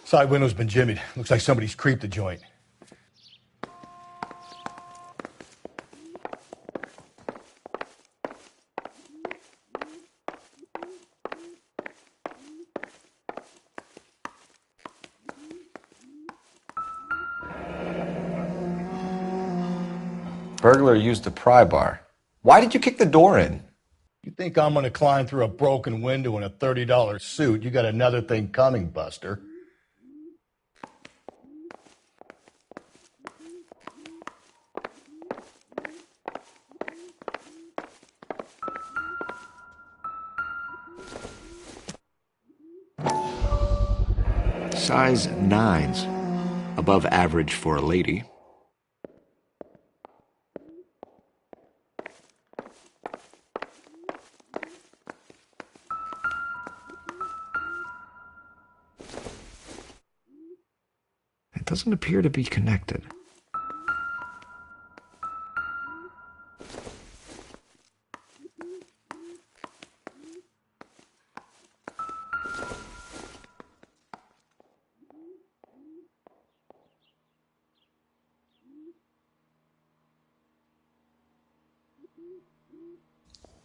Side window's been jimmied. Looks like somebody's creeped the joint. Burglar used a pry bar. Why did you kick the door in? You think I'm gonna climb through a broken window in a $30 suit? You got another thing coming, Buster. Size 9s. Above average for a lady. It doesn't appear to be connected.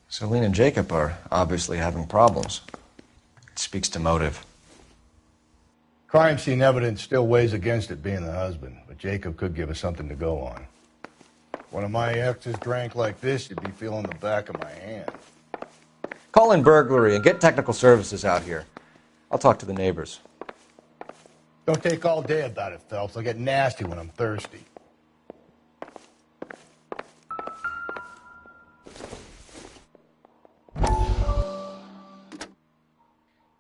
Celine and Jacob are obviously having problems. It speaks to motive. Crime scene evidence still weighs against it being the husband, but Jacob could give us something to go on. One of my exes drank like this, you'd be feeling the back of my hand. Call in burglary and get technical services out here. I'll talk to the neighbors. Don't take all day about it, Phelps. I'll get nasty when I'm thirsty.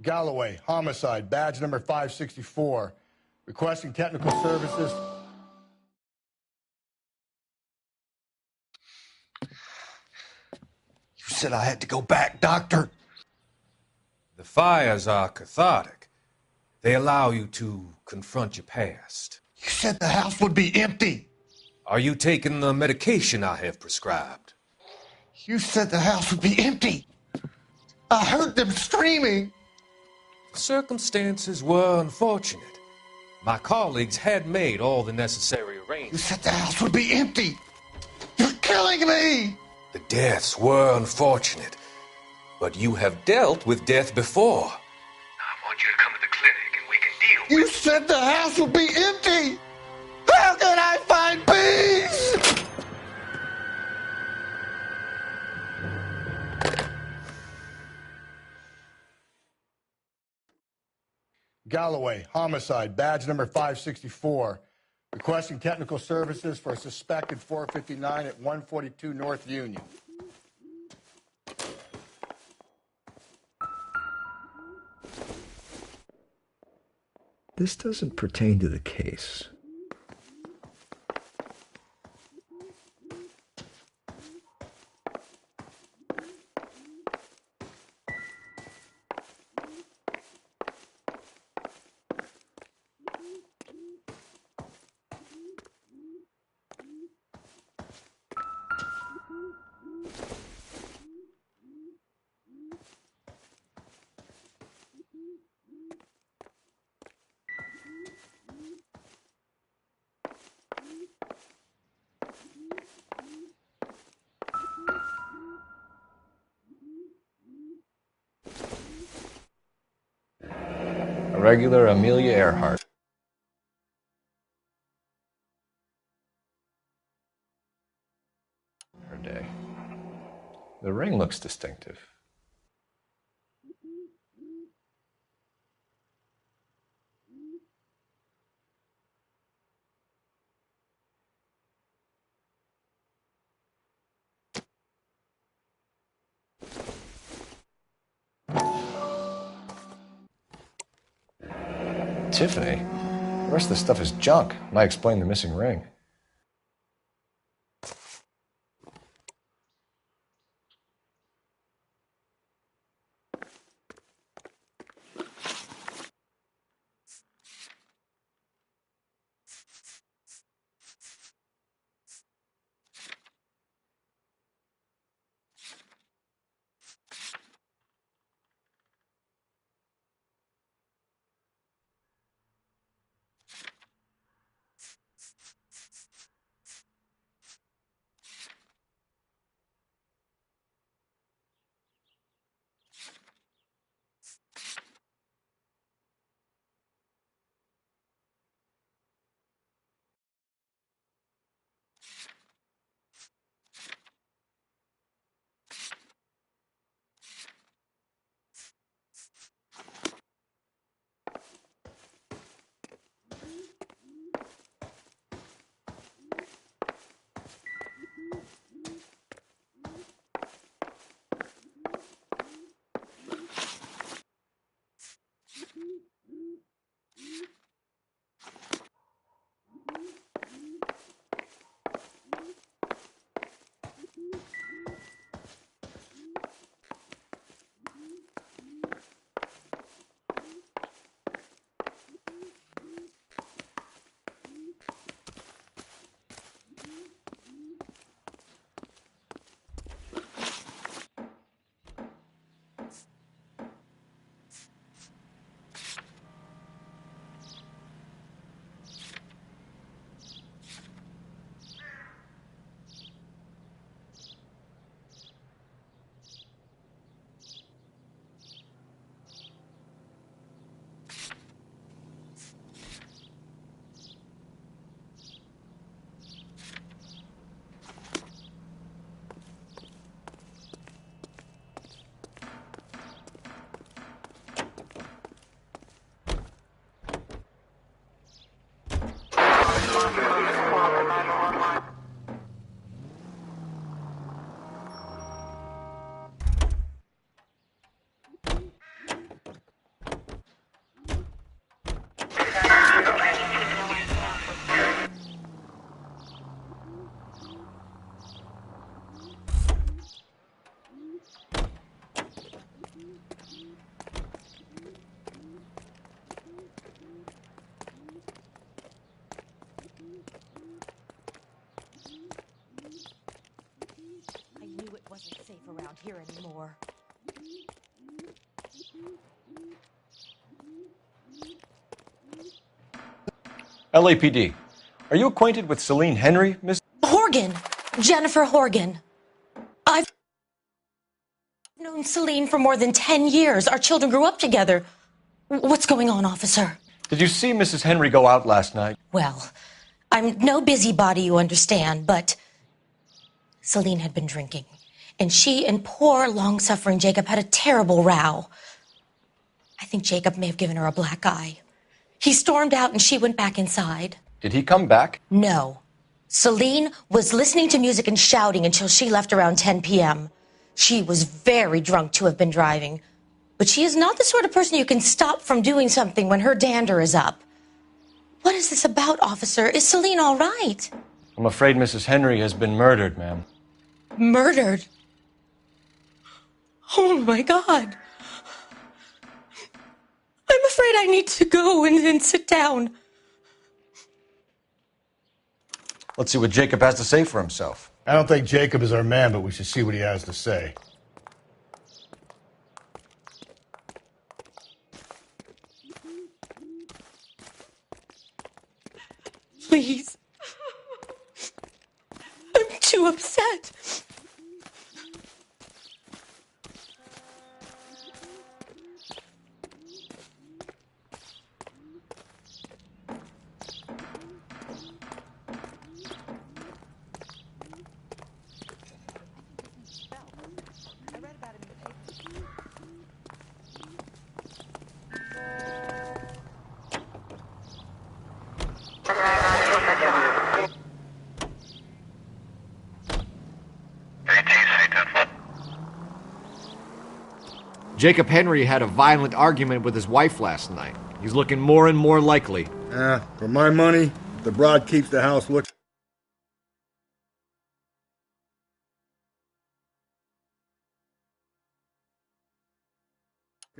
Galloway, homicide, badge number 564. Requesting technical services. You said I had to go back, Doctor. The fires are cathartic. They allow you to confront your past. You said the house would be empty. Are you taking the medication I have prescribed? You said the house would be empty. I heard them screaming. The circumstances were unfortunate. My colleagues had made all the necessary You arrangements. said the house would be empty. You're killing me. The deaths were unfortunate, but you have dealt with death before. Now I want you to come to the clinic and we can deal You with said the house would be empty. How can I find peace? Galloway, homicide, badge number 564. Requesting technical services for a suspected 459 at 142 North Union. This doesn't pertain to the case. A regular Amelia Earhart. Her day. The ring looks distinctive. Tiffany? The rest of the stuff is junk. Might explain the missing ring. around here anymore. LAPD. Are you acquainted with Celine Henry, Miss? Horgan! Jennifer Horgan. I've known Celine for more than 10 years. Our children grew up together. What's going on, officer? Did you see Mrs. Henry go out last night? Well, I'm no busybody, you understand, but Celine had been drinking, and she and poor, long-suffering Jacob had a terrible row. I think Jacob may have given her a black eye. He stormed out, and she went back inside. Did he come back? No. Celine was listening to music and shouting until she left around 10 p.m. She was very drunk to have been driving, but she is not the sort of person you can stop from doing something when her dander is up. What is this about, officer? Is Celine all right? I'm afraid Mrs. Henry has been murdered, ma'am. Murdered? Oh, my God. I'm afraid I need to go and sit down. Let's see what Jacob has to say for himself. I don't think Jacob is our man, but we should see what he has to say. Please. I'm too upset. Jacob Henry had a violent argument with his wife last night. He's looking more and more likely. For my money, if the broad keeps the house looking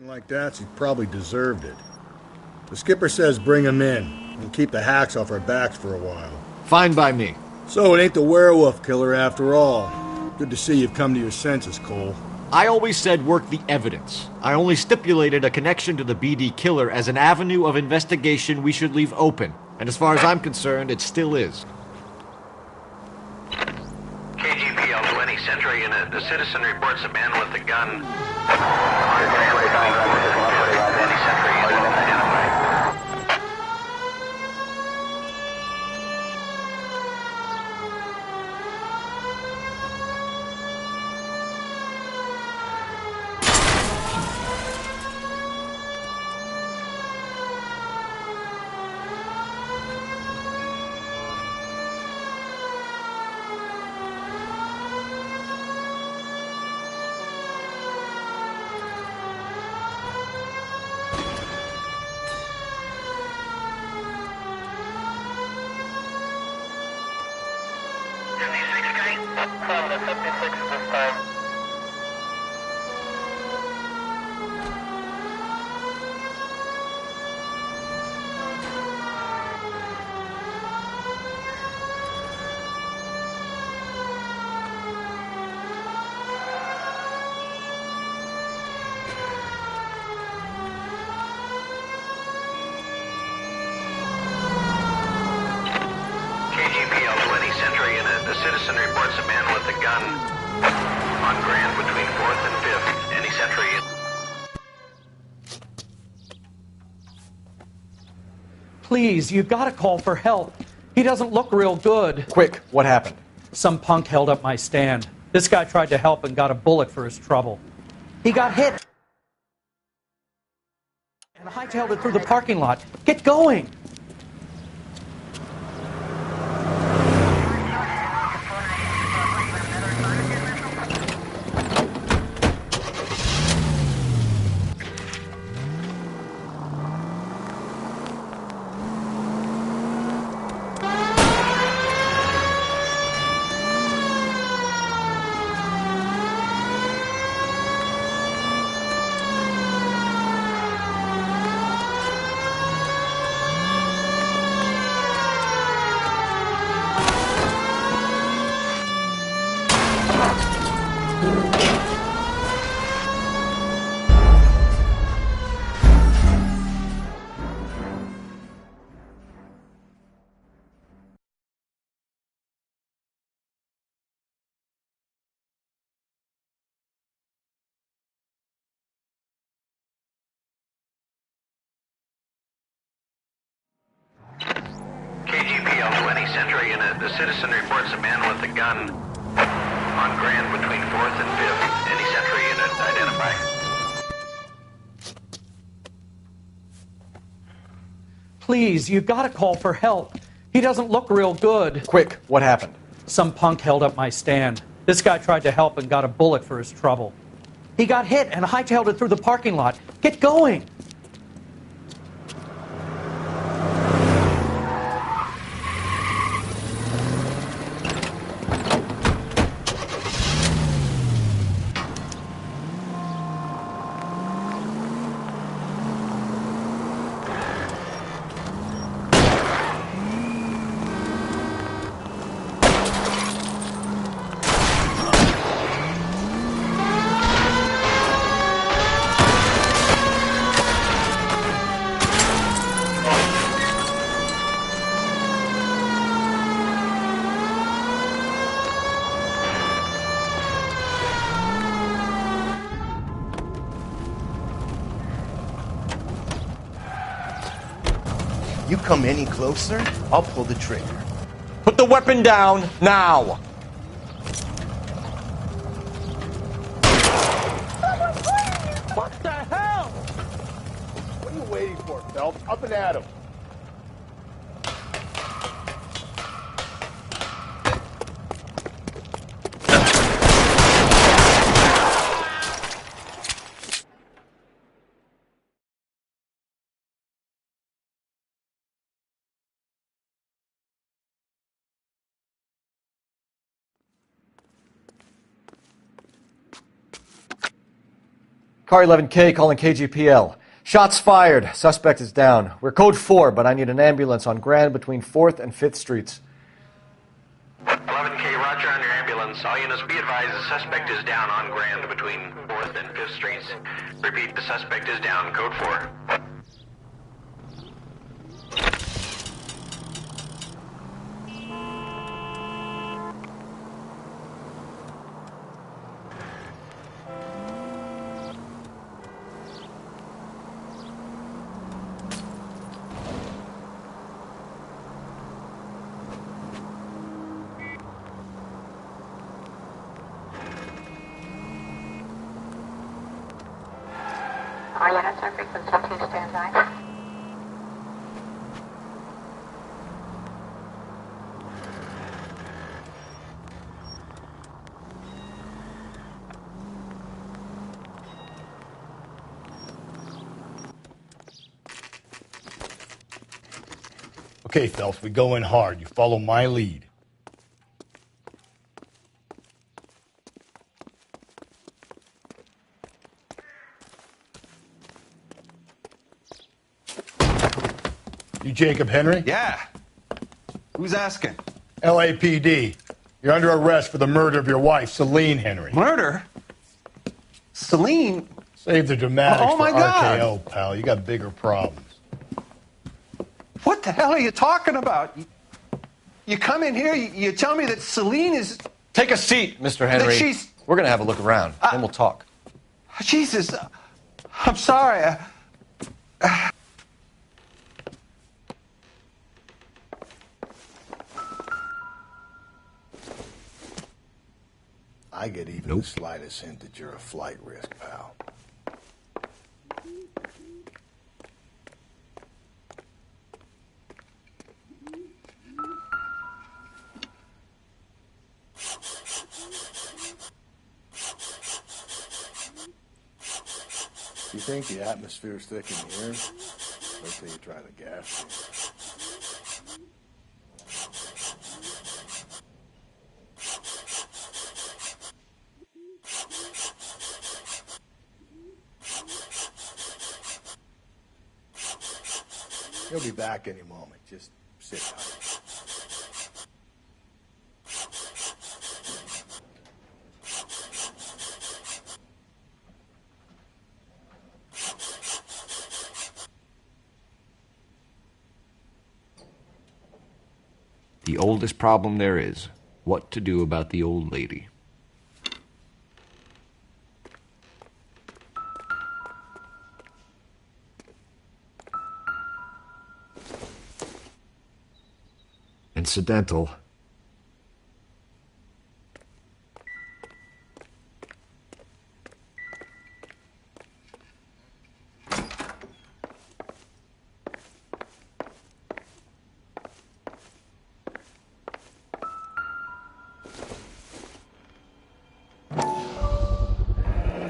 like that, she probably deserved it. The skipper says bring him in. We'll keep the hacks off our backs for a while. Fine by me. So it ain't the werewolf killer after all. Good to see you've come to your senses, Cole. I always said work the evidence. I only stipulated a connection to the BD killer as an avenue of investigation we should leave open. And as far as I'm concerned, it still is. KGPL 20 Century Unit. The citizen reports a man with a gun. Any Century Unit identified. Citizen reports a man with a gun on Grand between 4th and 5th. Any Century Unit. Please, you gotta call for help. He doesn't look real good. Quick, what happened? Some punk held up my stand. This guy tried to help and got a bullet for his trouble. He got hit and hightailed it through the parking lot. Get going! 20th Century Unit. The citizen reports a man with a gun on Grand between 4th and 5th. Any Century Unit identify. Please, you gotta call for help. He doesn't look real good. Quick, what happened? Some punk held up my stand. This guy tried to help and got a bullet for his trouble. He got hit and hightailed it through the parking lot. Get going! You come any closer, I'll pull the trigger. Put the weapon down, now! What the hell? What are you waiting for, Phelps? Up and at him. Car 11K calling KGPL. Shots fired. Suspect is down. We're code 4, but I need an ambulance on Grand between 4th and 5th Streets. 11K, roger on your ambulance. All units be advised the suspect is down on Grand between 4th and 5th Streets. Repeat, the suspect is down. Code 4. All units are frequency 2 standby. Okay, Phelps, we go in hard. You follow my lead. You Jacob Henry? Yeah. Who's asking? LAPD. You're under arrest for the murder of your wife, Celine Henry. Murder? Celine? Save the dramatics Oh, my for God. RKO, pal. You got bigger problems. What the hell are you talking about? You come in here, you tell me that Celine is... Take a seat, Mr. Henry. That she's... We're going to have a look around, then we'll talk. Jesus. I'm sorry. I get even the slightest hint that you're a flight risk, pal. You think the atmosphere's thick in here? Wait till you try the gas. He'll be back any moment. Just sit tight. The oldest problem there is, what to do about the old lady. incidental.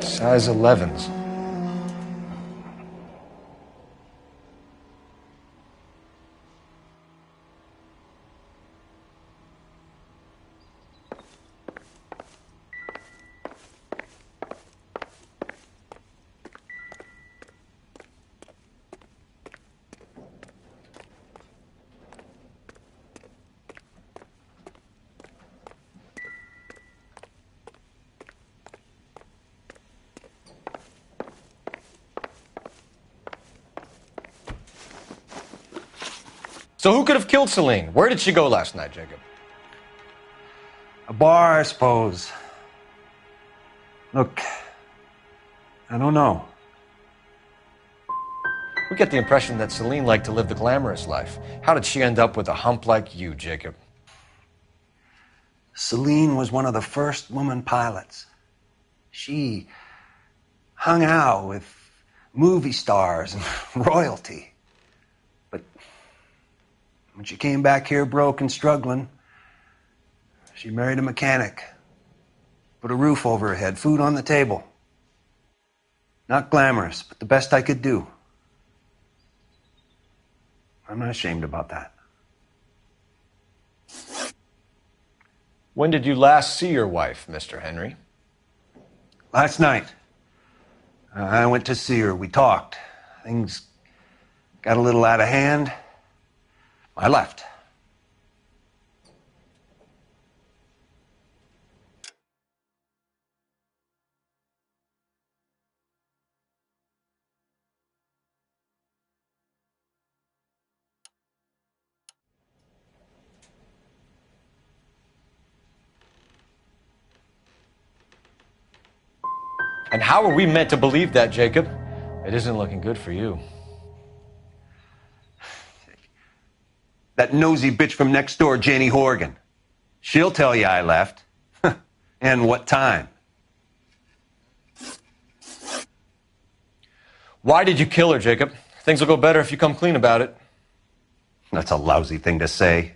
Size 11s. So who could have killed Celine? Where did she go last night, Jacob? A bar, I suppose. Look, I don't know. We get the impression that Celine liked to live the glamorous life. How did she end up with a hump like you, Jacob? Celine was one of the first woman pilots. She hung out with movie stars and royalty. But when she came back here broke and struggling, she married a mechanic. Put a roof over her head, food on the table. Not glamorous, but the best I could do. I'm not ashamed about that. When did you last see your wife, Mr. Henry? Last night. I went to see her. We talked. Things got a little out of hand. I left. And how are we meant to believe that, Jacob? It isn't looking good for you. That nosy bitch from next door, Janie Horgan. She'll tell you I left. And what time. Why did you kill her, Jacob? Things will go better if you come clean about it. That's a lousy thing to say.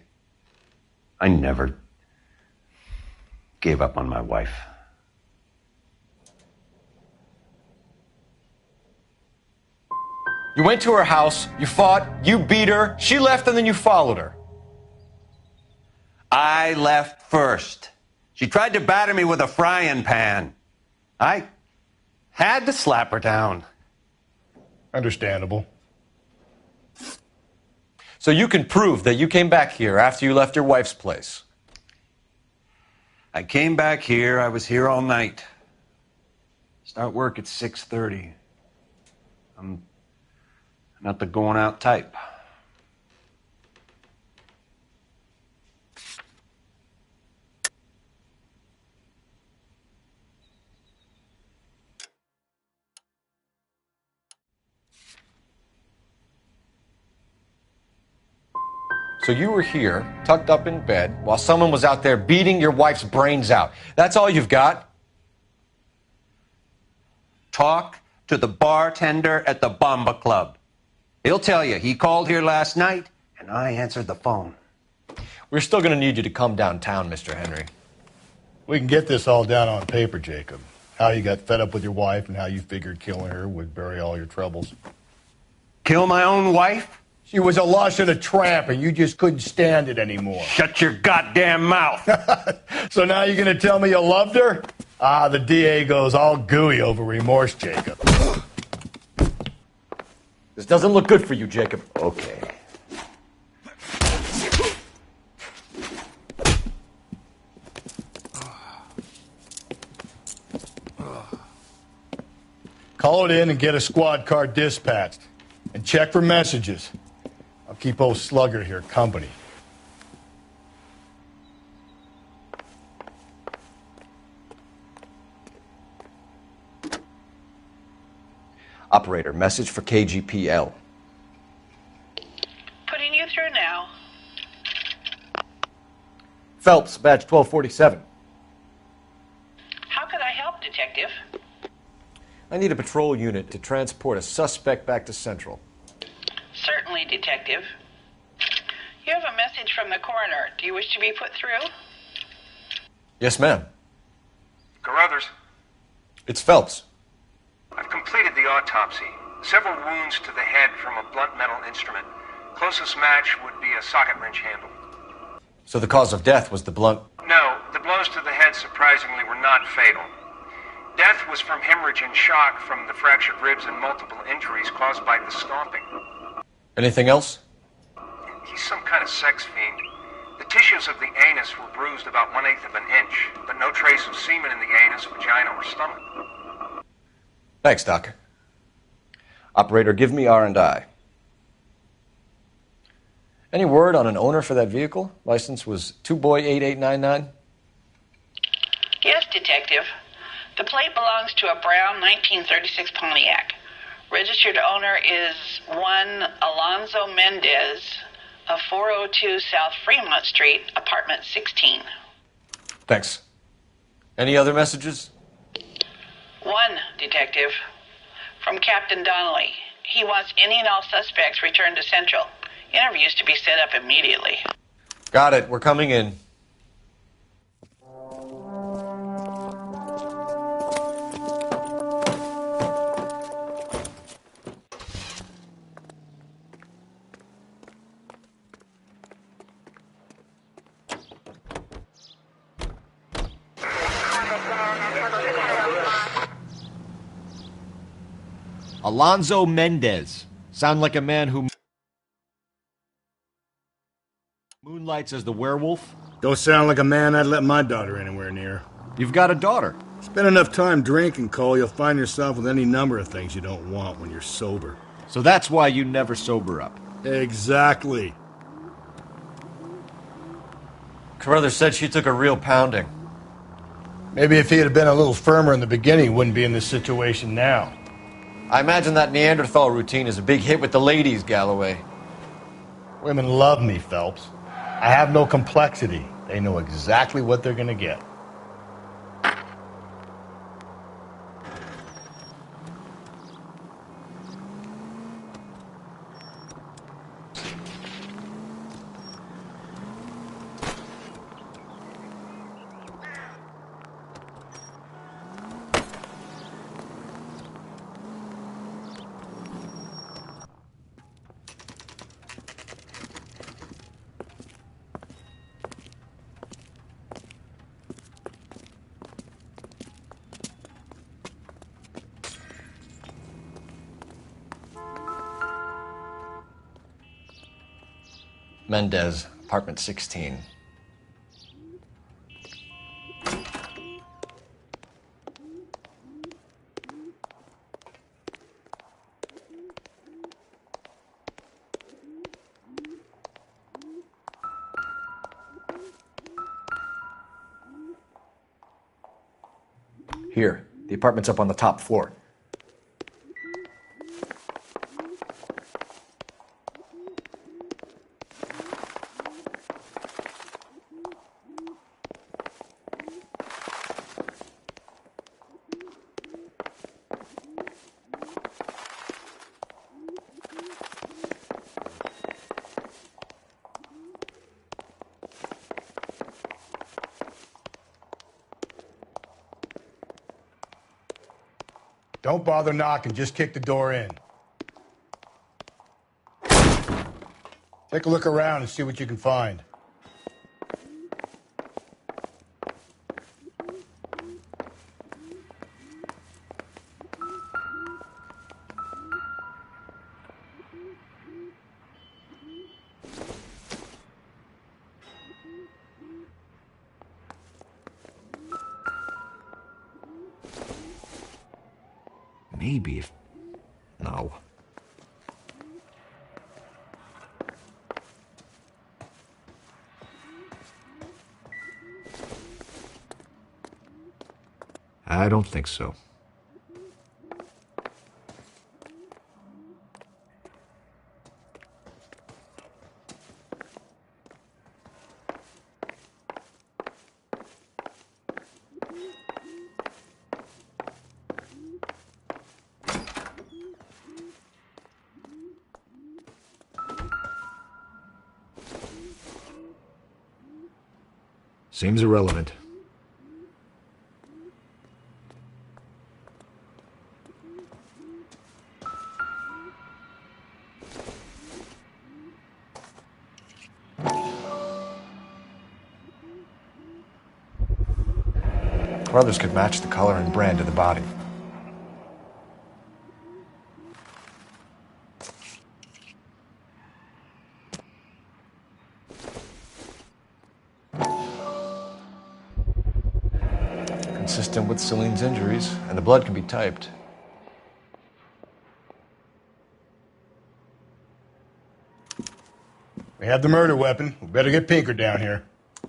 I never gave up on my wife. You went to her house, you fought, you beat her, she left, and then you followed her. I left first. She tried to batter me with a frying pan. I had to slap her down. Understandable. So you can prove that you came back here after you left your wife's place. I came back here. I was here all night. Start work at 6:30. I'm not the going out type. So you were here, tucked up in bed, while someone was out there beating your wife's brains out. That's all you've got? Talk to the bartender at the Bomba Club. He'll tell you he called here last night, and I answered the phone. We're still going to need you to come downtown, Mr. Henry. We can get this all down on paper, Jacob. How you got fed up with your wife and how you figured killing her would bury all your troubles. Kill my own wife? She was a lush and a tramp, and you just couldn't stand it anymore. Shut your goddamn mouth. So now you're going to tell me you loved her? Ah, the DA goes all gooey over remorse, Jacob. This doesn't look good for you, Jacob. Okay. Call it in and get a squad car dispatched. And check for messages. I'll keep old Slugger here company. Operator, message for KGPL. Putting you through now. Phelps, badge 1247. How could I help, Detective? I need a patrol unit to transport a suspect back to Central. Certainly, Detective. You have a message from the coroner. Do you wish to be put through? Yes, ma'am. Carruthers, It's Phelps. I've completed the autopsy. Several wounds to the head from a blunt metal instrument. Closest match would be a socket wrench handle. So the cause of death was the blunt... No, the blows to the head surprisingly were not fatal. Death was from hemorrhage and shock from the fractured ribs and multiple injuries caused by the stomping. Anything else? He's some kind of sex fiend. The tissues of the anus were bruised about 1/8 of an inch, but no trace of semen in the anus, vagina, or stomach. Thanks, Doc. Operator, give me R&I. Any word on an owner for that vehicle? License was 2boy8899. Yes, Detective. The plate belongs to a brown 1936 Pontiac. Registered owner is one Alonzo Mendez of 402 South Fremont Street, apartment 16. Thanks. Any other messages? One, Detective. From Captain Donnelly. He wants any and all suspects returned to Central. Interviews to be set up immediately. Got it. We're coming in. Alonzo Mendez. Sound like a man who moonlights as the werewolf? Don't sound like a man I'd let my daughter anywhere near. You've got a daughter. Spend enough time drinking, Cole, you'll find yourself with any number of things you don't want when you're sober. So that's why you never sober up. Exactly. Carruthers said she took a real pounding. Maybe if he had been a little firmer in the beginning, he wouldn't be in this situation now. I imagine that Neanderthal routine is a big hit with the ladies, Galloway. Women love me, Phelps. I have no complexity. They know exactly what they're gonna get. Mendez, apartment 16. Here, the apartment's up on the top floor. Don't bother knocking, just kick the door in. Take a look around and see what you can find. Maybe if... No. I don't think so. Seems irrelevant. Brothers could match the color and brand of the body. Consistent with Celine's injuries, and the blood can be typed. We have the murder weapon. We better get Pinker down here.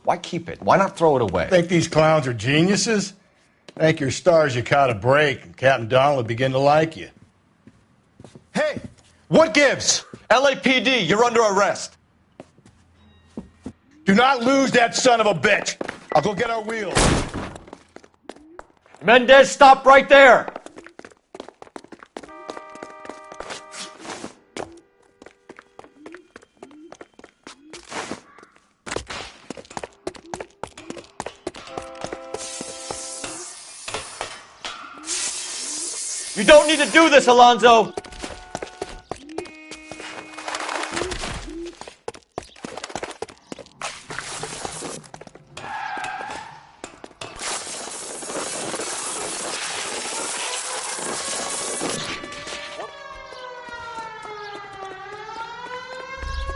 Why keep it? Why not throw it away? Think these clowns are geniuses? Thank your stars you caught a break, and Captain Donald will begin to like you. Hey! What gives? LAPD, you're under arrest. Do not lose that son of a bitch. I'll go get our wheels. Mendez, stop right there! You don't need to do this, Alonzo!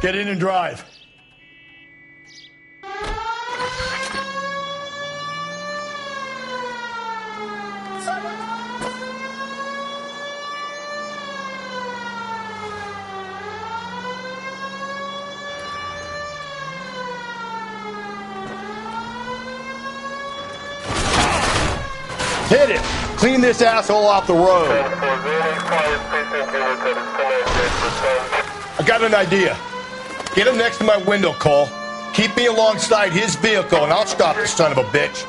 Get in and drive. Hit him! Clean this asshole off the road. I got an idea. Get him next to my window, Cole. Keep me alongside his vehicle, and I'll stop the son of a bitch.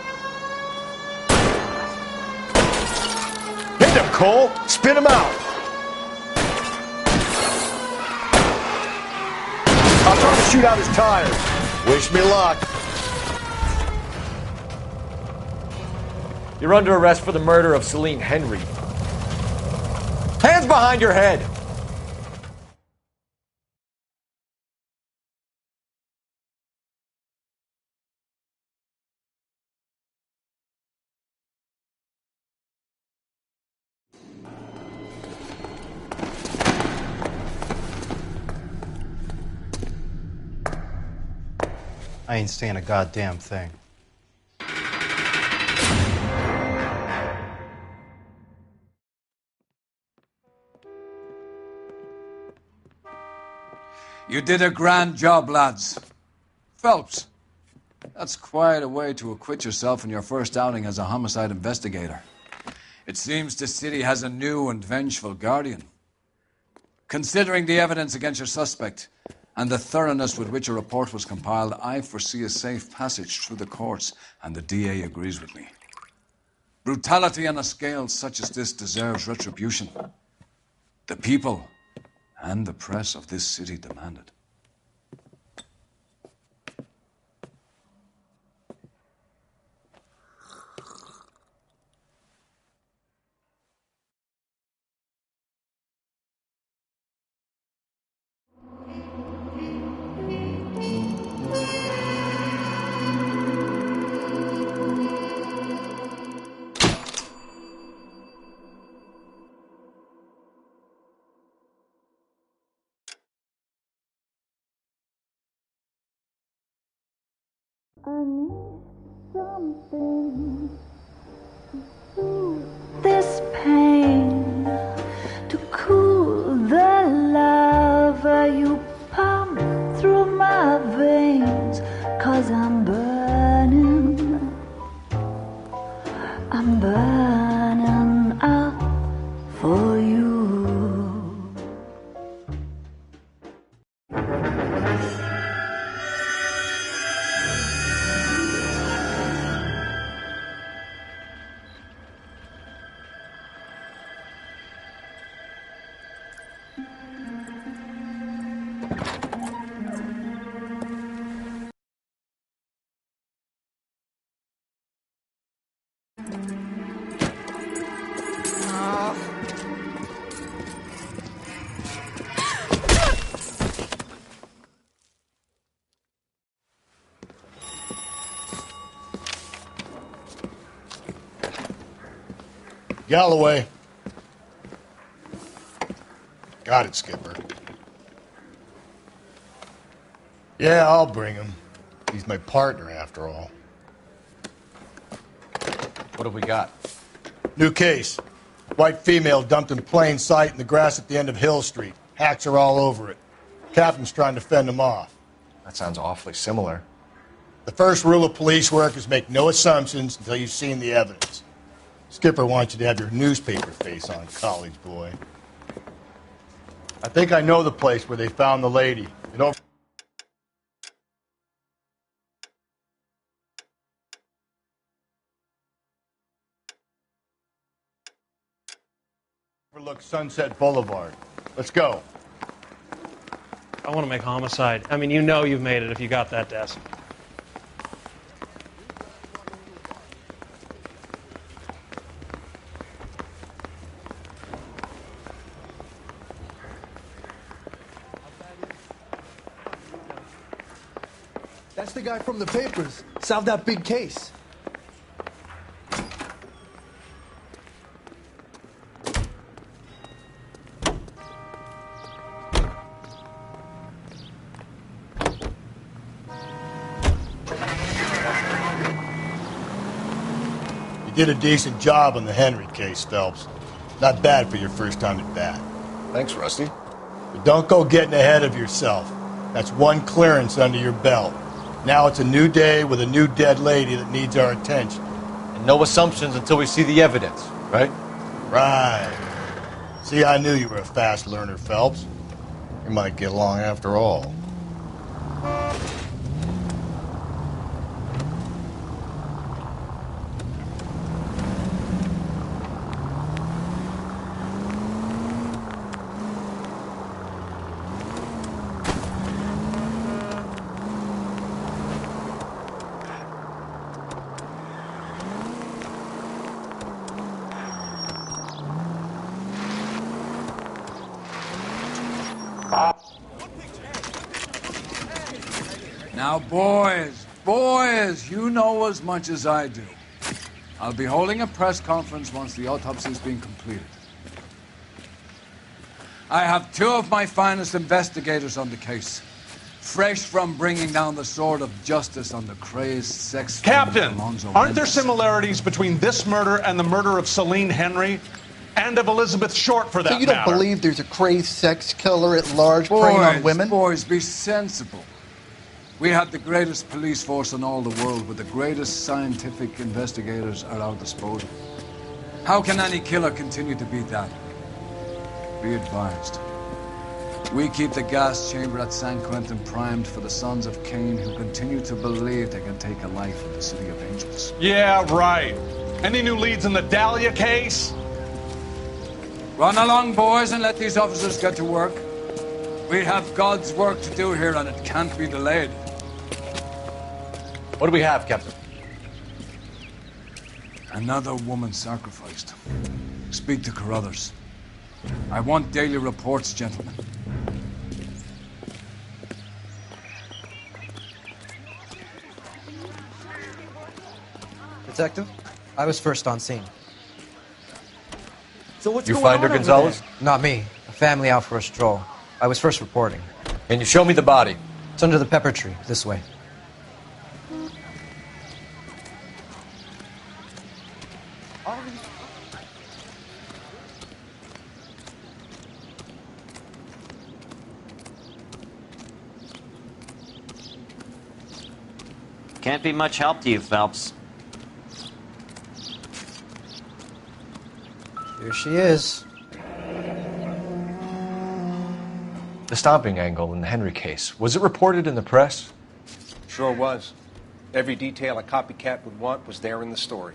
Hit him, Cole. Spin him out. I'll try to shoot out his tires. Wish me luck. You're under arrest for the murder of Celine Henry. Hands behind your head! I ain't saying a goddamn thing. You did a grand job, lads. Phelps, that's quite a way to acquit yourself in your first outing as a homicide investigator. It seems the city has a new and vengeful guardian. Considering the evidence against your suspect and the thoroughness with which a report was compiled, I foresee a safe passage through the courts, and the DA agrees with me. Brutality on a scale such as this deserves retribution. The people and the press of this city demand it. I need something to soothe this pain, to cool the lava you pump through my veins, 'cause I'm burning out for you. Galloway. Got it, Skipper. Yeah, I'll bring him. He's my partner, after all. What have we got? New case. White female dumped in plain sight in the grass at the end of Hill Street. Hacks are all over it. Captain's trying to fend them off. That sounds awfully similar. The first rule of police work is make no assumptions until you've seen the evidence. Skipper wants you to have your newspaper face on, college boy. I think I know the place where they found the lady. It overlooks Sunset Boulevard. Let's go. I want to make homicide. I mean, you know you've made it if you got that desk. That's the guy from the papers. Solved that big case. You did a decent job on the Henry case, Phelps. Not bad for your first time at bat. Thanks, Rusty. But don't go getting ahead of yourself. That's one clearance under your belt. Now it's a new day with a new dead lady that needs our attention. And no assumptions until we see the evidence, right? Right. See, I knew you were a fast learner, Phelps. We might get along after all. Now, boys, you know as much as I do. I'll be holding a press conference once the autopsy's been completed. I have two of my finest investigators on the case, fresh from bringing down the sword of justice on the crazed sex... Captain, aren't there Mendes. similarities between this murder and the murder of Celine Henry? And of Elizabeth Short, for that So you don't matter? believe there's a crazed sex killer at large preying on women? Boys, be sensible. We have the greatest police force in all the world, with the greatest scientific investigators at our disposal. How can any killer continue to beat that? Be advised. We keep the gas chamber at San Quentin primed for the sons of Cain who continue to believe they can take a life in the City of Angels. Yeah, right. Any new leads in the Dahlia case? Run along, boys, and let these officers get to work. We have God's work to do here, and it can't be delayed. What do we have, Captain? Another woman sacrificed. Speak to Carruthers. I want daily reports, gentlemen. Detective, I was first on scene. So what's You going find her, on over Gonzalez? there? Not me. A family out for a stroll. I was first reporting. Can you show me the body? It's under the pepper tree, this way. Can't be much help to you, Phelps. Here she is. The stomping angle in the Henry case. Was it reported in the press? Sure was. Every detail a copycat would want was there in the story.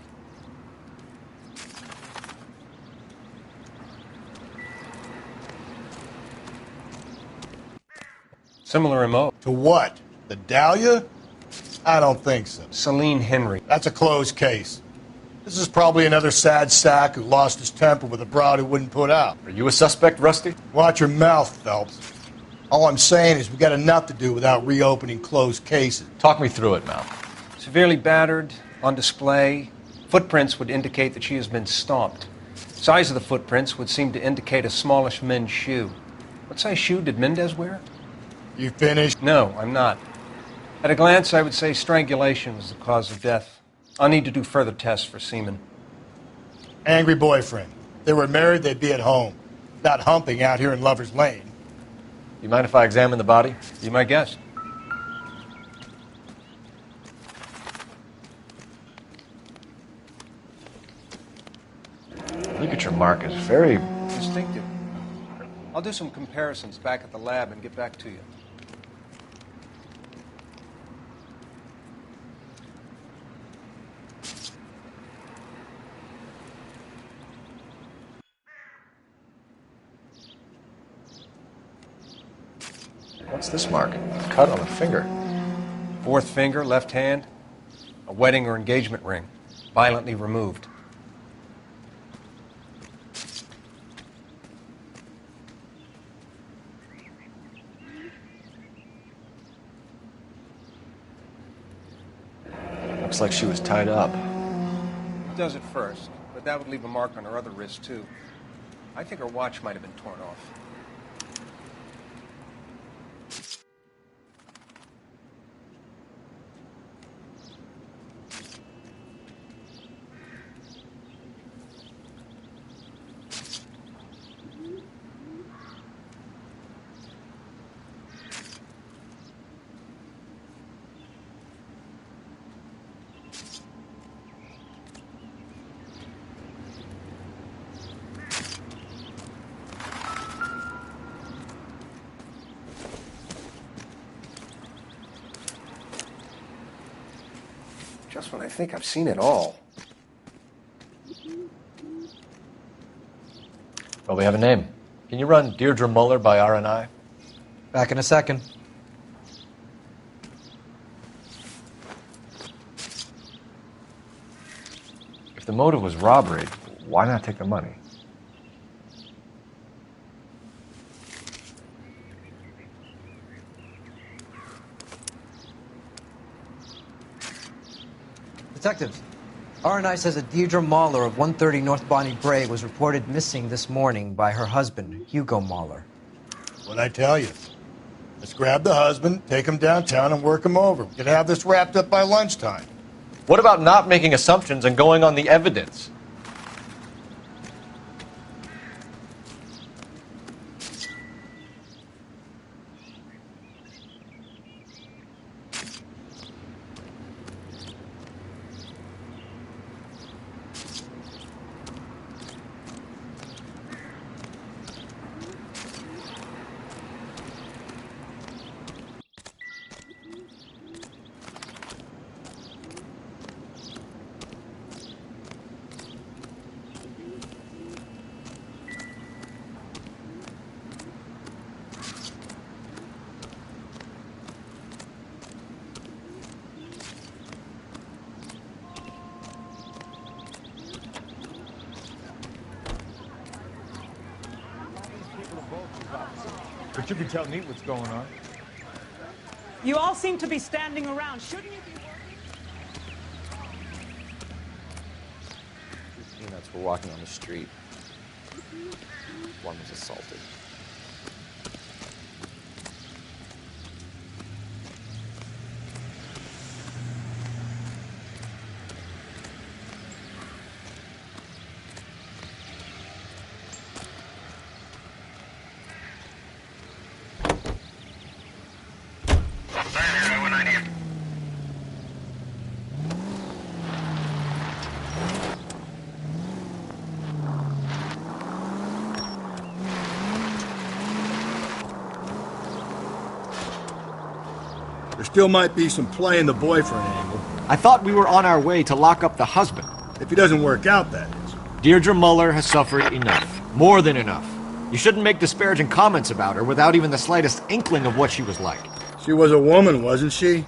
Similar MO. To what? The Dahlia? I don't think so. Celine Henry. That's a closed case. This is probably another sad sack who lost his temper with a broad who wouldn't put out. Are you a suspect, Rusty? Watch your mouth, Phelps. All I'm saying is we got enough to do without reopening closed cases. Talk me through it, Mal. Severely battered, on display. Footprints would indicate that she has been stomped. Size of the footprints would seem to indicate a smallish men's shoe. What size shoe did Mendez wear? You finished? No, I'm not. At a glance, I would say strangulation was the cause of death. I'll need to do further tests for semen. Angry boyfriend. If they were married, they'd be at home. Not humping out here in Lover's Lane. You mind if I examine the body? Be my guest. Ligature mark is very distinctive. I'll do some comparisons back at the lab and get back to you. What's this mark? Cut on the finger. Fourth finger, left hand. A wedding or engagement ring. Violently removed. Looks like she was tied up. It does at first, but that would leave a mark on her other wrist, too. I think her watch might have been torn off. Just when I think I've seen it all. Well, we have a name. Can you run Deirdre Muller by RNI? Back in a second. If the motive was robbery, why not take the money? Detectives, RNI says that Deirdre Mahler of 130 North Bonnie Bray was reported missing this morning by her husband, Hugo Mahler. What'd I tell you? Let's grab the husband, take him downtown, and work him over. We could have this wrapped up by lunchtime. What about not making assumptions and going on the evidence? But you can tell Neat what's going on. You all seem to be standing around. Shouldn't you be working? Peanuts were walking on the street. One was assaulted. There still might be some play in the boyfriend angle. I thought we were on our way to lock up the husband. If he doesn't work out, that is. Deirdre Muller has suffered enough. More than enough. You shouldn't make disparaging comments about her without even the slightest inkling of what she was like. She was a woman, wasn't she? You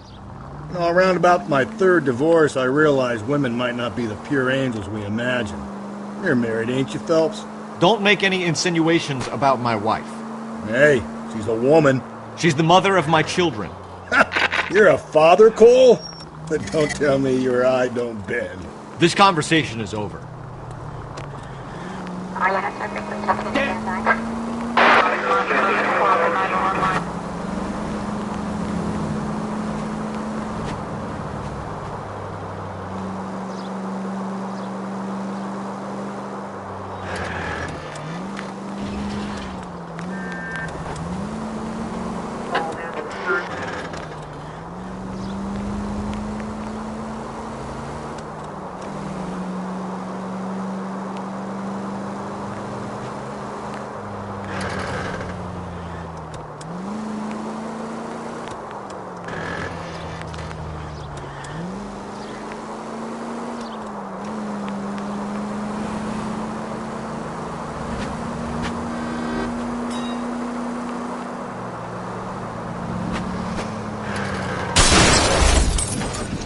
know, around about my third divorce, I realized women might not be the pure angels we imagine. You're married, ain't you, Phelps? Don't make any insinuations about my wife. Hey, she's a woman. She's the mother of my children. You're a father, Cole? But don't tell me your eye don't bend. This conversation is over.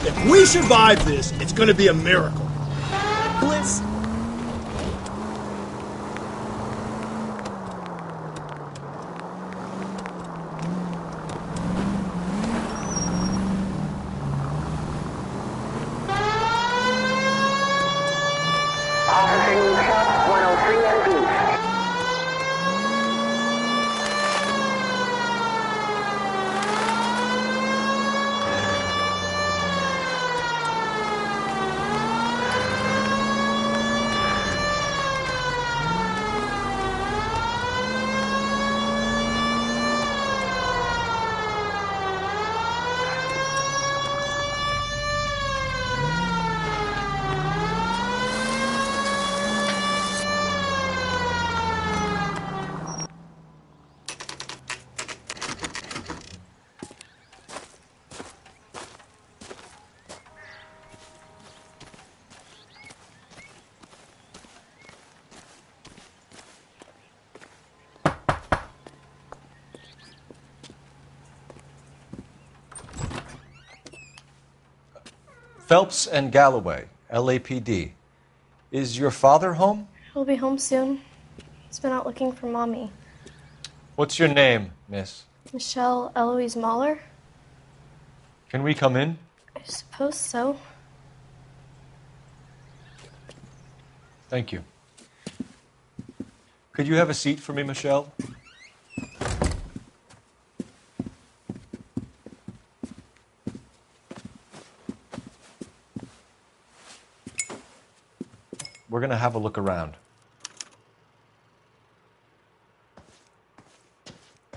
If we survive this, it's going to be a miracle. Bliss. Officer needs help, 103 MD. Phelps and Galloway, LAPD. Is your father home? He'll be home soon. He's been out looking for Mommy. What's your name, miss? Michelle Eloise Mahler? Can we come in? I suppose so. Thank you. Could you have a seat for me, Michelle? We're going to have a look around.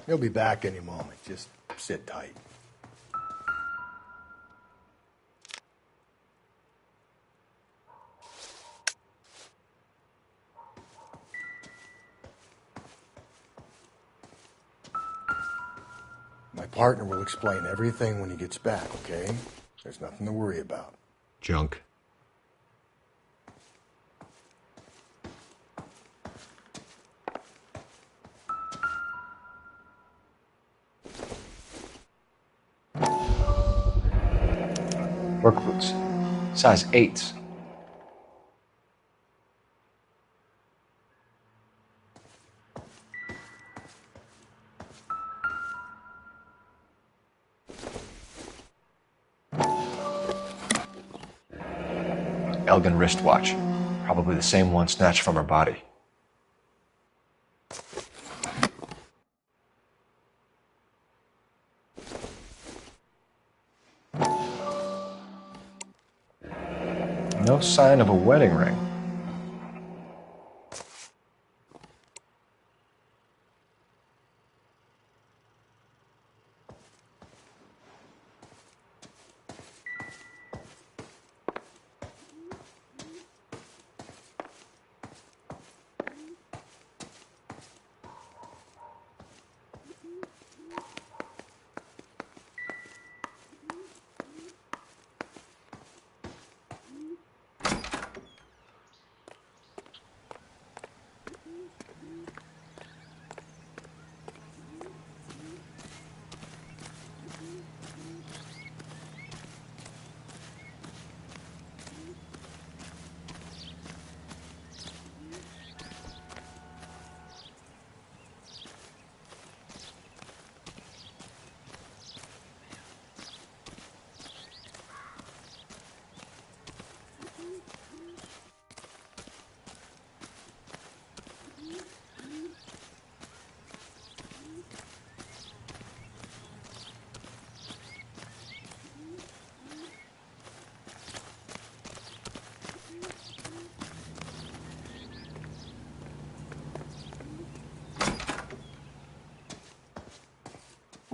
He'll be back any moment. Just sit tight. My partner will explain everything when he gets back, okay? There's nothing to worry about. Junk. Work boots. Size 8s. Elgin wristwatch. Probably the same one snatched from her body. No sign of a wedding ring.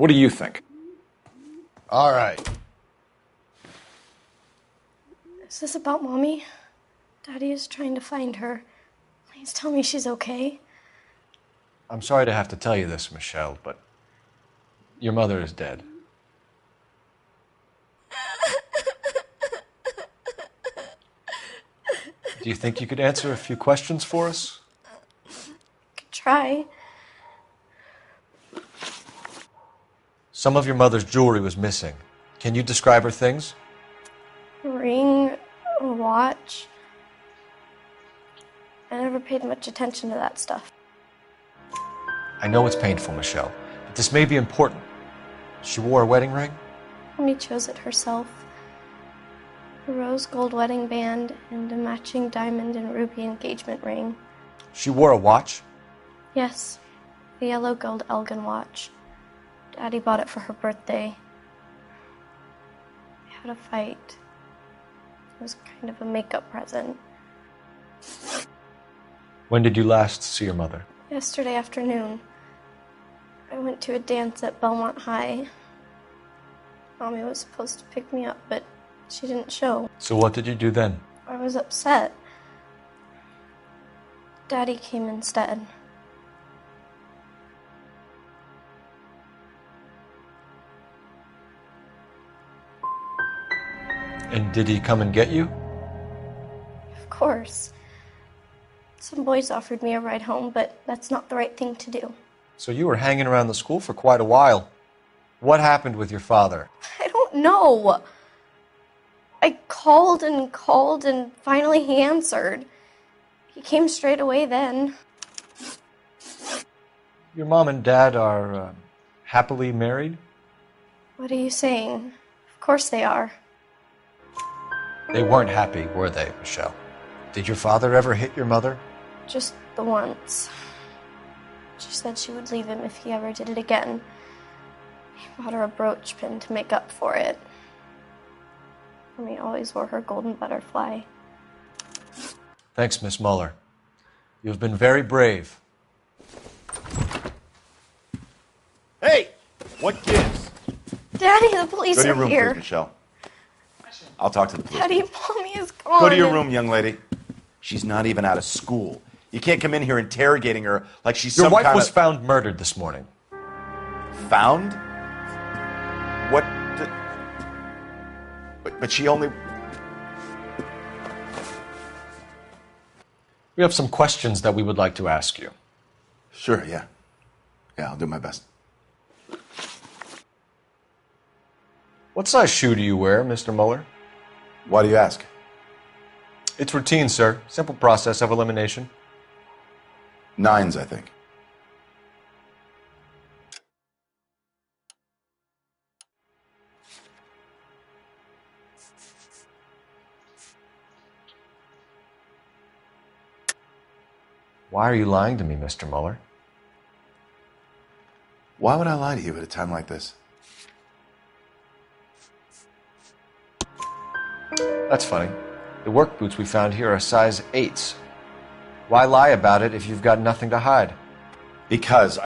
What do you think? All right. Is this about Mommy? Daddy is trying to find her. Please tell me she's okay. I'm sorry to have to tell you this, Michelle, but your mother is dead. Do you think you could answer a few questions for us? Could try. Some of your mother's jewelry was missing. Can you describe her things? A ring, a watch. I never paid much attention to that stuff. I know it's painful, Michelle, but this may be important. She wore a wedding ring? Mommy chose it herself. A rose gold wedding band and a matching diamond and ruby engagement ring. She wore a watch? Yes, a yellow gold Elgin watch. Daddy bought it for her birthday. We had a fight. It was kind of a makeup present. When did you last see your mother? Yesterday afternoon, I went to a dance at Belmont High. Mommy was supposed to pick me up, but she didn't show. So what did you do then? I was upset. Daddy came instead. And did he come and get you? Of course. Some boys offered me a ride home, but that's not the right thing to do. So you were hanging around the school for quite a while. What happened with your father? I don't know. I called and finally he answered. He came straight away then. Your mom and dad are happily married? What are you saying? Of course they are. They weren't happy, were they, Michelle? Did your father ever hit your mother? Just the once. She said she would leave him if he ever did it again. He bought her a brooch pin to make up for it. Mommy always wore her golden butterfly. Thanks, Miss Muller. You've been very brave. Hey! What gives? Daddy, the police Go to your are room, here. please, Michelle. I'll talk to the police. Daddy, Mommy is gone. Go to your room, young lady. She's not even out of school. You can't come in here interrogating her like she's Your some wife kind was of... found murdered this morning. Found? What? But she only... We have some questions that we would like to ask you. Sure, yeah. Yeah, I'll do my best. What size shoe do you wear, Mr. Muller? Why do you ask? It's routine, sir. Simple process of elimination. 9s, I think. Why are you lying to me, Mr. Muller? Why would I lie to you at a time like this? That's funny. The work boots we found here are size 8s. Why lie about it if you've got nothing to hide? Because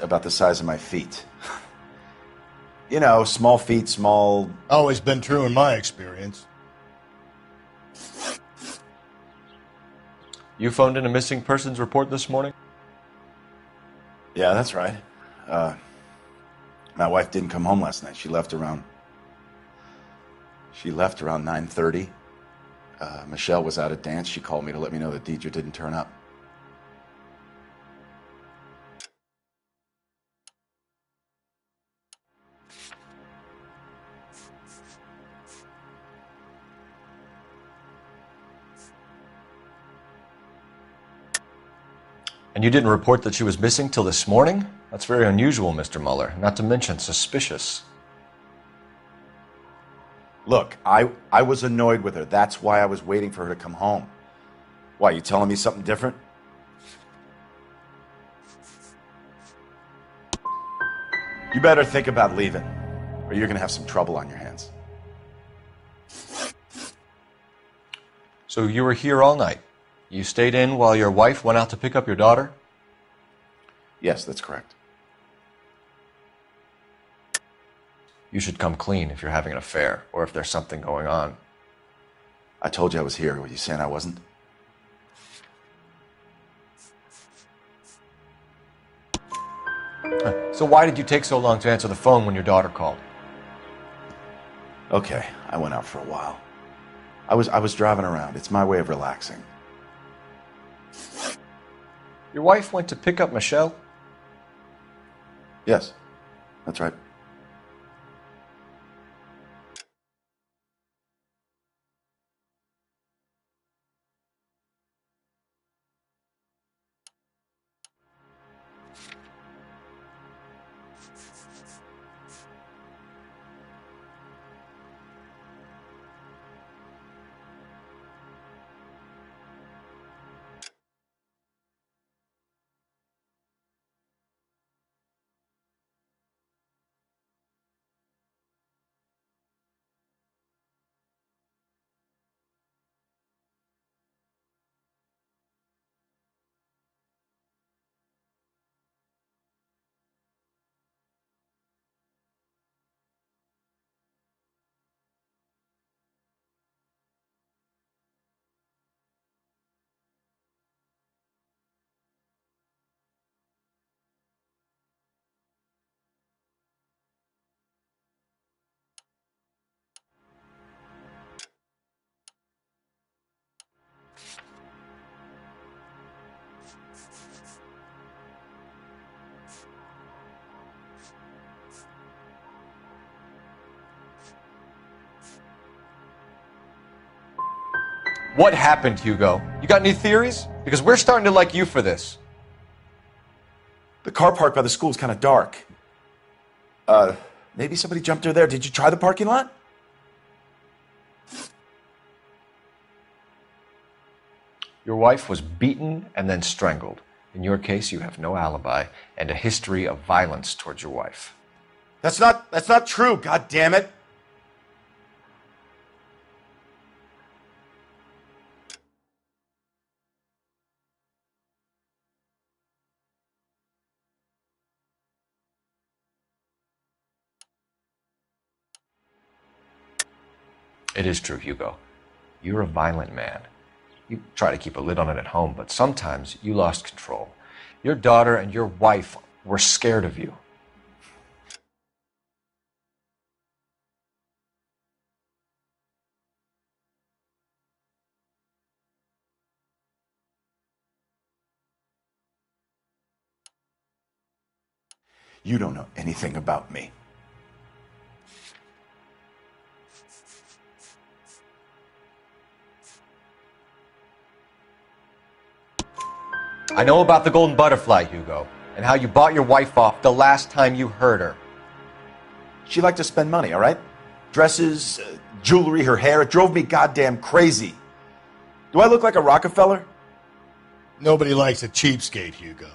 about the size of my feet. You know, small feet, small... Always been true in my experience. You phoned in a missing persons report this morning? Yeah, that's right. My wife didn't come home last night. She left around 9:30. Michelle was out at dance. She called me to let me know that Deidre didn't turn up. And you didn't report that she was missing till this morning? That's very unusual, Mr. Muller. Not to mention suspicious. Look, I was annoyed with her. That's why I was waiting for her to come home. Why, you telling me something different? You better think about leaving, or you're going to have some trouble on your hands. So you were here all night? You stayed in while your wife went out to pick up your daughter? Yes, that's correct. You should come clean if you're having an affair or if there's something going on. I told you I was here. Were you saying I wasn't? So why did you take so long to answer the phone when your daughter called? Okay, I went out for a while. I was driving around. It's my way of relaxing. Your wife went to pick up Michelle? Yes, that's right. What happened, Hugo? You got any theories? Because we're starting to like you for this. The car park by the school is kind of dark. Maybe somebody jumped her there. Did you try the parking lot? Your wife was beaten and then strangled. In your case, you have no alibi and a history of violence towards your wife. That's not true, god damn it. It is true, Hugo. You're a violent man. You try to keep a lid on it at home, but sometimes you lost control. Your daughter and your wife were scared of you. You don't know anything about me. I know about the golden butterfly, Hugo, and how you bought your wife off the last time you heard her. She liked to spend money, all right? Dresses, jewelry, her hair. It drove me goddamn crazy. Do I look like a Rockefeller? Nobody likes a cheapskate, Hugo.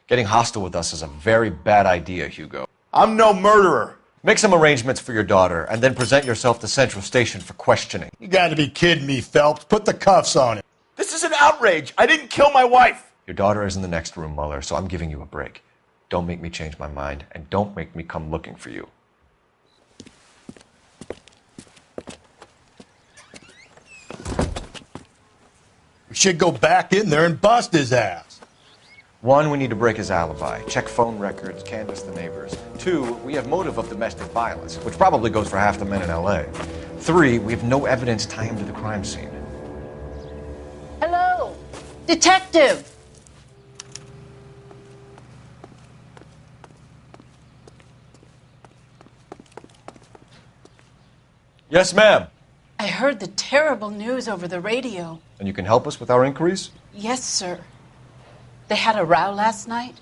Getting hostile with us is a very bad idea, Hugo. I'm no murderer. Make some arrangements for your daughter, and then present yourself to Central Station for questioning. You gotta be kidding me, Phelps. Put the cuffs on him. This is an outrage. I didn't kill my wife. Your daughter is in the next room, Mueller, so I'm giving you a break. Don't make me change my mind, and don't make me come looking for you. We should go back in there and bust his ass. 1, we need to break his alibi. Check phone records, canvass the neighbors. 2, we have motive of domestic violence, which probably goes for half the men in L.A. 3, we have no evidence tying him to the crime scene. Hello, detective. Yes, ma'am. I heard the terrible news over the radio. And you can help us with our inquiries? Yes, sir. They had a row last night.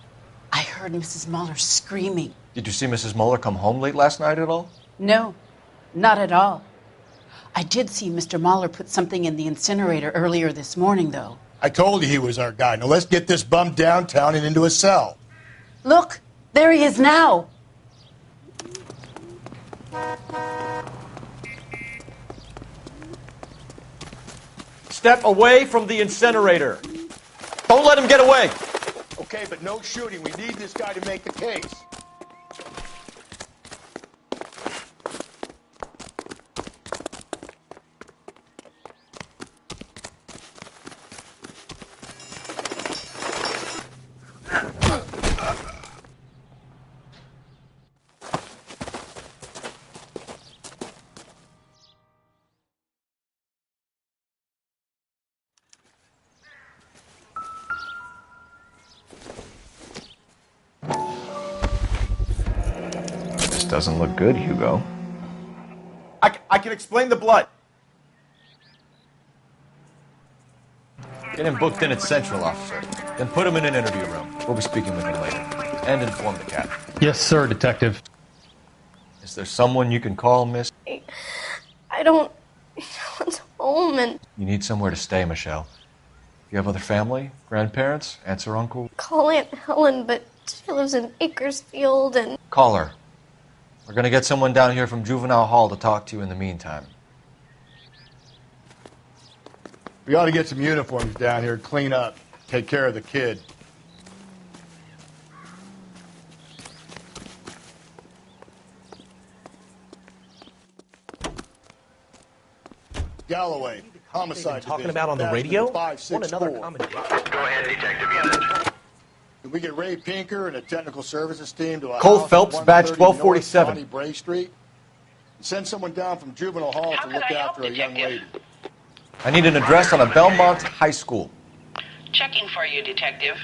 I heard Mrs. Mueller screaming. Did you see Mrs. Mueller come home late last night at all? No, not at all. I did see Mr. Mueller put something in the incinerator earlier this morning, though. I told you he was our guy. Now let's get this bum downtown and into a cell. Look, there he is now. Step away from the incinerator. Don't let him get away. Okay, but no shooting. We need this guy to make the case. doesn't look good, Hugo. I can explain the blood. Get him booked in at Central, officer. Then put him in an interview room. We'll be speaking with him later. And inform the captain. Yes, sir, Detective. Is there someone you can call, miss? I don't want home and You need somewhere to stay, Michelle. You have other family? Grandparents? Aunts or uncle? call Aunt Helen, but she lives in Bakersfield and Call her. We're gonna get someone down here from Juvenile Hall to talk to you in the meantime. We ought to get some uniforms down here, clean up, take care of the kid. Galloway, homicide talking division, about on the Bastion radio? 564. Want another commendation? Go ahead, Detective Unit. Can we get Ray Pinker and a technical services team to a Cole house at Phelps, badge 130 1247. North Bonnie Bray Street? Send someone down from Juvenile Hall to look after a young lady. I need an address on a Belmont High School. Checking for you, Detective.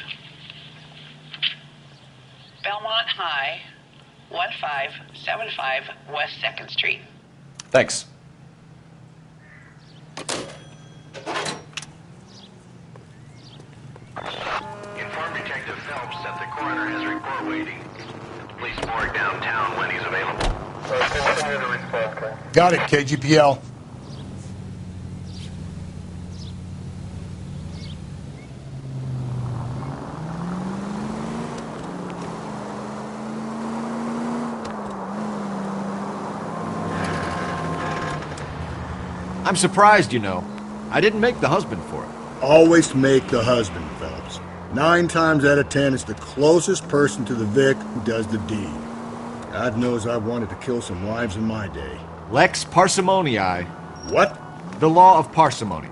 Belmont High, 1575 West 2nd Street. Thanks. Inform Detective Phelps that the coroner has a report waiting at the police morgue downtown when he's available. Got it, KGPL. I'm surprised, you know. I didn't make the husband for it. Always make the husband, Phelps. 9 times out of 10, it's the closest person to the Vic who does the deed. God knows I've wanted to kill some wives in my day. Lex parsimoniae. What? The law of parsimony.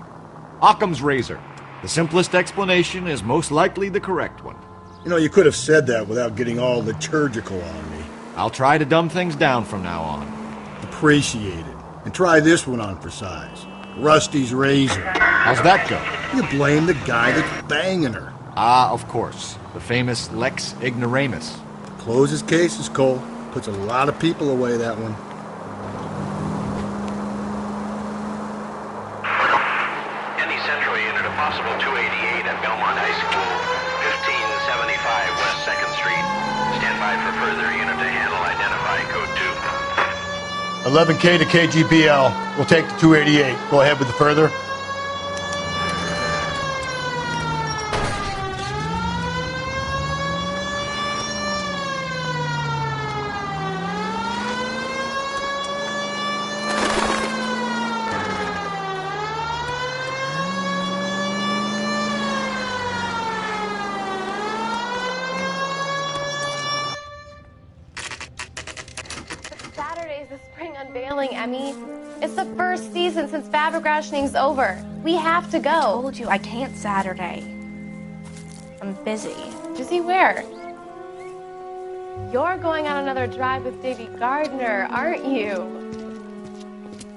Occam's razor. The simplest explanation is most likely the correct one. You know, you could have said that without getting all liturgical on me. I'll try to dumb things down from now on. Appreciate it. And try this one on for size. Rusty's razor. How's that go? You blame the guy that's banging her. Ah, of course. The famous Lex ignoramus. Closes cases, Cole. Puts a lot of people away, that one. Any Central Unit, a possible 288 at Belmont High School, 1575 West 2nd Street. Stand by for further unit to handle. Identify code 2. 11K to KGPL. We'll take the 288. Go ahead with the further. Saturday's the spring unveiling, Emmy. It's the first season since fabric rationing's over. We have to go. I told you I can't Saturday. I'm busy. Busy where? You're going on another drive with Davy Gardner, aren't you?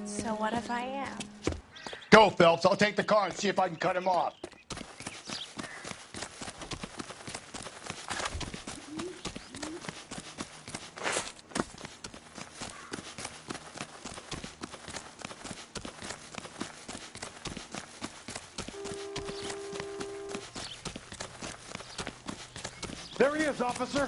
So what if I am? Go, Phelps. I'll take the car and see if I can cut him off. There he is, officer.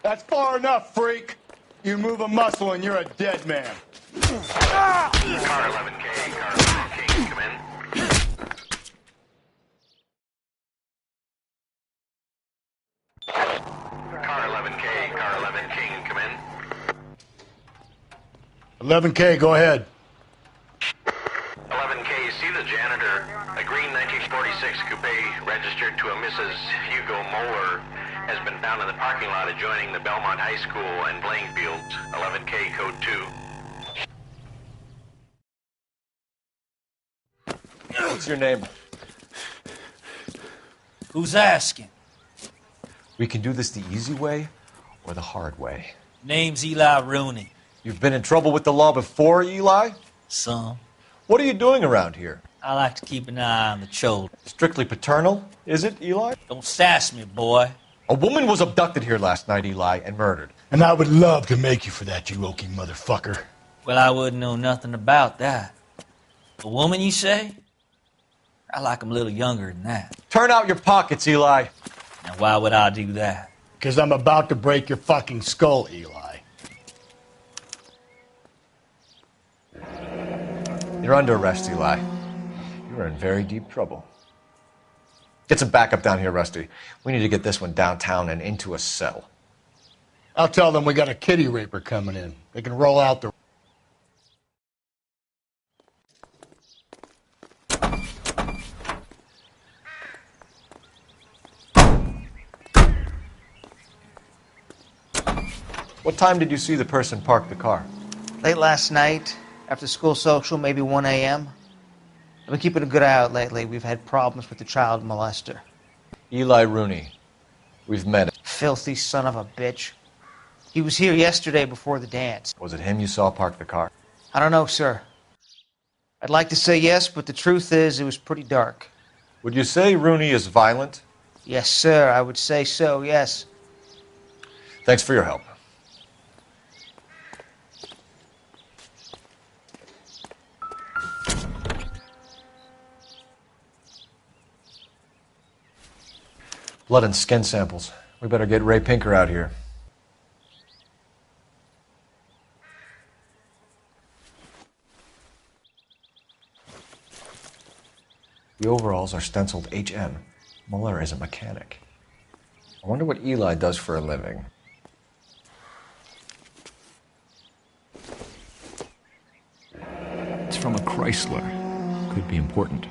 That's far enough, freak. You move a muscle and you're a dead man. Car 11K, car 11K, come in. Car 11K, car 11K, come in. 11K, go ahead. 11K, see the janitor. A green 1946 coupe registered to a Mrs. Hugo Moeller has been found in the parking lot adjoining the Belmont High School and playing fields. 11K, code 2. What's your name? Who's asking? We can do this the easy way or the hard way. Name's Eli Rooney. You've been in trouble with the law before, Eli? Some. What are you doing around here? I like to keep an eye on the children. Strictly paternal, is it, Eli? Don't sass me, boy. A woman was abducted here last night, Eli, and murdered. And I would love to make you for that, you oaky motherfucker. Well, I wouldn't know nothing about that. A woman, you say? I like 'em a little younger than that. Turn out your pockets, Eli. Now, why would I do that? Because I'm about to break your fucking skull, Eli. You're under arrest, Eli. You're in very deep trouble. Get some backup down here, Rusty. We need to get this one downtown and into a cell. I'll tell them we got a kitty raper coming in. They can roll out the... What time did you see the person park the car? Late last night, after school social, maybe 1 a.m. I've been keeping a good eye out lately. We've had problems with the child molester. Eli Rooney. We've met him. Filthy son of a bitch. He was here yesterday before the dance. Was it him you saw park the car? I don't know, sir. I'd like to say yes, but the truth is it was pretty dark. Would you say Rooney is violent? Yes, sir, I would say so, yes. Thanks for your help. Blood and skin samples. We better get Ray Pinker out here. The overalls are stenciled HM. Muller is a mechanic. I wonder what Eli does for a living. It's from a Chrysler. Could be important.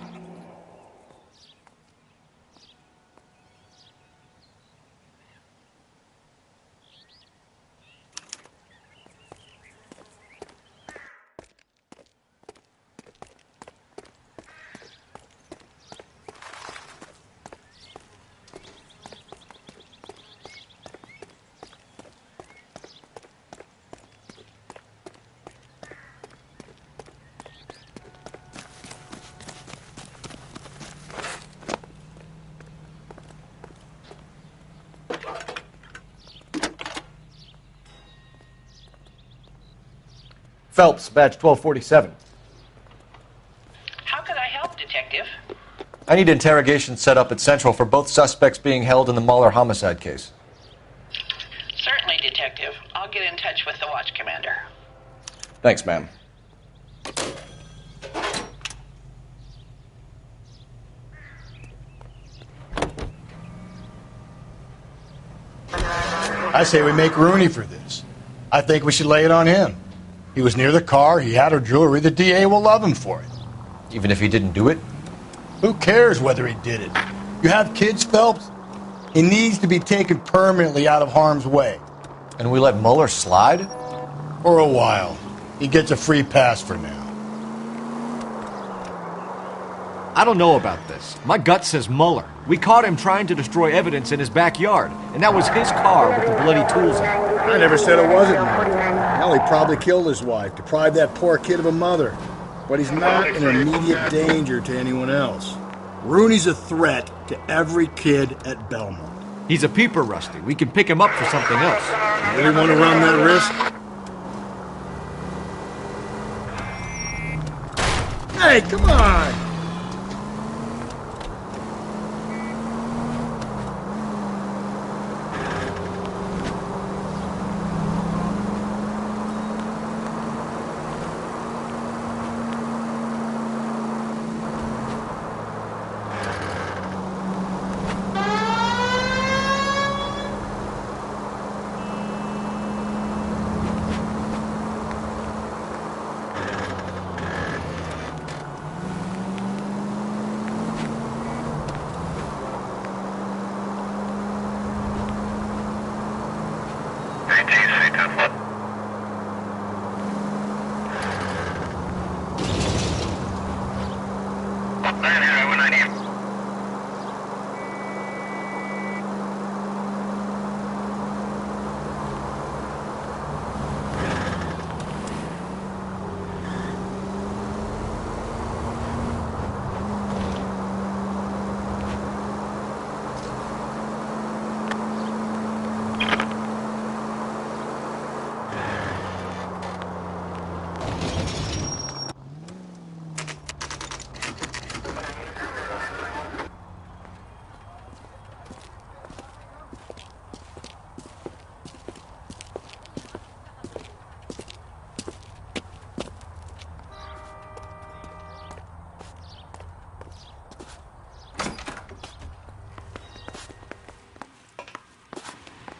Phelps, badge 1247. How could I help, Detective? I need interrogation set up at Central for both suspects being held in the Muller homicide case. Certainly, Detective. I'll get in touch with the watch commander. Thanks, ma'am. I say we make Rooney for this. I think we should lay it on him. He was near the car, he had her jewelry, the DA will love him for it. Even if he didn't do it? Who cares whether he did it? You have kids, Phelps? He needs to be taken permanently out of harm's way. And we let Muller slide? For a while. He gets a free pass for now. I don't know about this. My gut says Muller. We caught him trying to destroy evidence in his backyard, and that was his car with the bloody tools in it. I never said it wasn't Muller. Hell, he probably killed his wife, deprived that poor kid of a mother. But he's not an immediate danger to anyone else. Rooney's a threat to every kid at Belmont. He's a peeper, Rusty. We can pick him up for something else. You really want to run that risk? Hey, come on!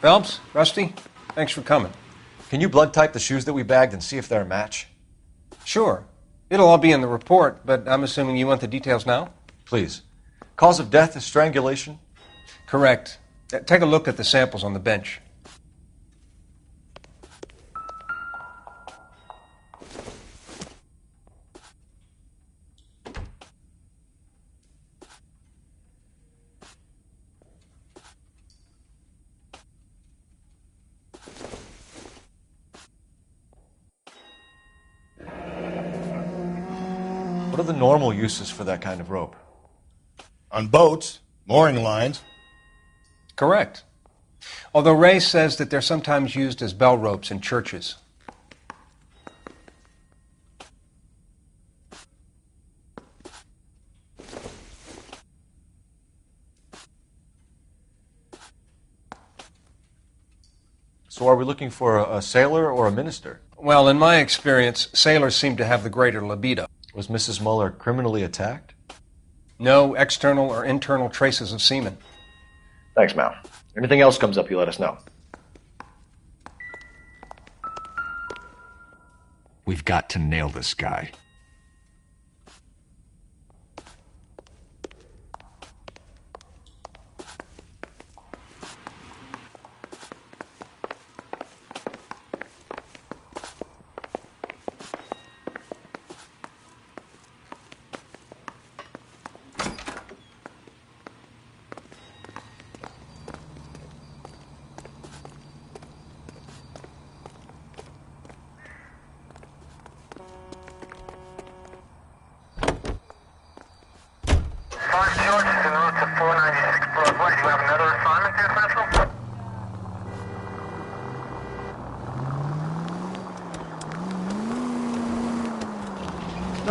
Phelps, Rusty, thanks for coming. Can you blood type the shoes that we bagged and see if they're a match? Sure. It'll all be in the report, but I'm assuming you want the details now? Please. Cause of death is strangulation? Correct. Take a look at the samples on the bench. What are the normal uses for that kind of rope? On boats, mooring lines. Correct. Although Ray says that they're sometimes used as bell ropes in churches. So are we looking for a sailor or a minister? Well, in my experience, sailors seem to have the greater libido. Was Mrs. Muller criminally attacked? No external or internal traces of semen. Thanks, Mal. Anything else comes up, you let us know. We've got to nail this guy.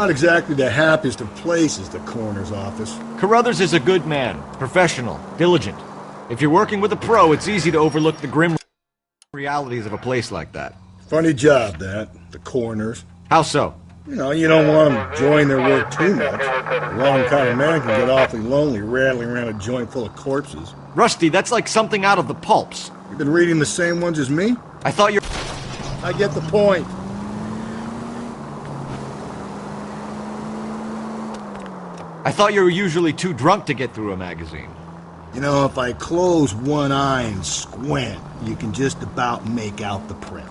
Not exactly the happiest of places, the coroner's office. Carruthers is a good man, professional, diligent. If you're working with a pro, it's easy to overlook the grim realities of a place like that. Funny job, that, the coroner's. How so? You know, you don't want them enjoying their work too much. The wrong kind of man can get awfully lonely rattling around a joint full of corpses. Rusty, that's like something out of the pulps. You've been reading the same ones as me? I thought you're... I get the point. I thought you were usually too drunk to get through a magazine. You know, if I close one eye and squint, you can just about make out the print.